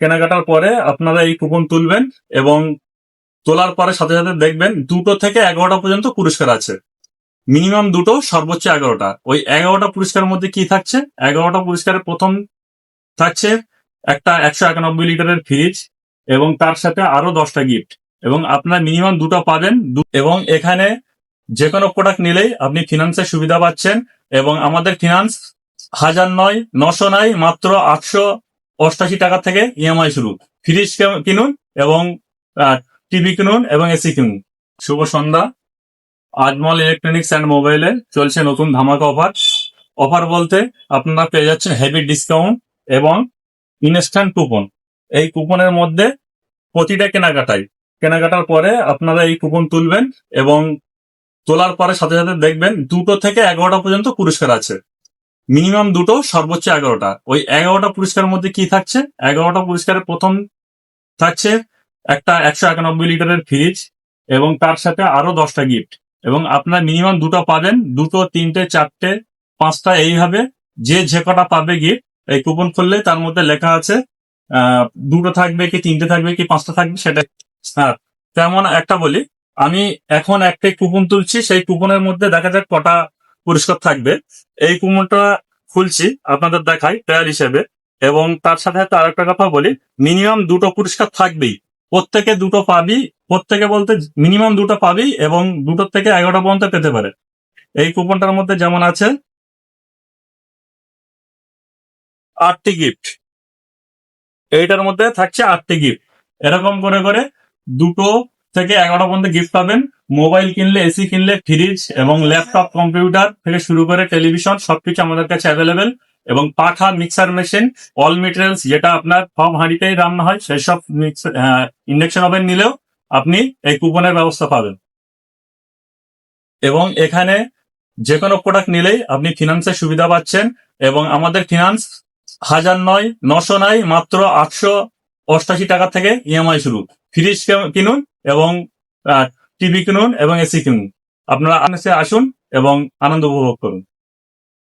কেনাকাটার পরে আপনারা এই কুপন তুলবেন এবং তোলার পরে সাথে সাথে দেখবেন 2টো থেকে 11টা পর্যন্ত পুরস্কার আছে। মিনিমাম 2টো, সর্বোচ্চ 11টা। ওই 11টা পুরস্কারের মধ্যে কি থাকছে? 11টা পুরস্কারের প্রথম থাকছে একটা 191 লিটারের ফ্রিজ এবং তার সাথে আরো 10টা গিফট, এবং আপনার মিনিমাম 2টো পাবেন। এবং এখানে যে কোনো প্রোডাক্ট নিলেই আপনি ফিনান্সের সুবিধা পাচ্ছেন। এবং আমাদের ফিনান্স 1000 নয়, 900 নয়, মাত্র 888 টাকা থেকে ইএমআই শুরু। ফ্রিজ কিনুন এবং টিভি কিনুন এবং এসি কিনুন। শুভ সন্ধ্যা। আজমল ইলেকট্রনিক্স অ্যান্ড মোবাইলে চলছে নতুন ধামাকা অফার। অফার বলতে আপনারা পেয়ে যাচ্ছেন হেভি ডিসকাউন্ট এবং ইনস্ট্যান্ট কুপন। এই কুপনের মধ্যে প্রতিটা কেনাকাটার পরে আপনারা এই কুপন তুলবেন এবং তোলার পরে সাথে সাথে দেখবেন 2টো থেকে 11টা পর্যন্ত পুরস্কার আছে। মিনিমাম 2টো, সর্বোচ্চ 11টা। ওই 11টা পুরস্কারের মধ্যে কি থাকছে? 11টা পুরস্কারের প্রথম থাকছে একটা 191 লিটারের ফ্রিজ এবং তার সাথে আরো 10টা গিফট, এবং আপনার মিনিমাম 2টো পাবেন। 2টো, 3টে, 4টে, 5টা, এইভাবে যে কটা পাবে গিফট এই কুপন খুললে তার মধ্যে লেখা আছে 2টো থাকবে কি 3টে থাকবে কি 5টা থাকবে সেটা। হ্যাঁ, তেমন একটা বলি, আমি এখন একটাই কুপন তুলছি, সেই কুপনের মধ্যে দেখা যাক কটা পুরস্কার থাকবে। এই কুপনটা খুলছি, আপনাদের দেখাই ট্রায়াল হিসেবে। এবং তার সাথে সাথে আরেকটা কথা বলি, মিনিমাম 2টো পুরস্কার থাকবেই। প্রত্যেকে 2টো পাবি, প্রত্যেকে বলতে মিনিমাম 2টো পাবি, এবং 2টোর থেকে 11টা পর্যন্ত পেতে পারে। এই কুপনটার মধ্যে যেমন আছে 8টি গিফট, এইটার মধ্যে থাকছে 8টি গিফট। এরকম করে করে 2টো থেকে 11টা পর্যন্ত গিফট পাবেন। মোবাইল কিনলে, এসি কিনলে, ফ্রিজ এবং ল্যাপটপ, কম্পিউটার থেকে শুরু করে টেলিভিশন সবকিছু আমাদের কাছে অ্যাভেলেবেল। এবং পাখা, মিক্সার মেশিন, অল মেটেরিয়ালস, যেটা আপনার সব হাঁড়িতেই রান্না হয়, সেই সব ইন্ডাকশন ওভেন নিলেও আপনি এই কুপনের ব্যবস্থা পাবেন। এবং এখানে যে কোনো প্রোডাক্ট নিলেই আপনি ফিনান্সের সুবিধা পাচ্ছেন। এবং আমাদের ফিনান্স 1000 নয়, 900 নয়, মাত্র 888 টাকা থেকে ইএমআই শুরু। ফ্রিজ কিনুন এবং টিভি কিনুন এবং এসি কিনুন। আপনারা আসুন এবং আনন্দ উপভোগ করুন।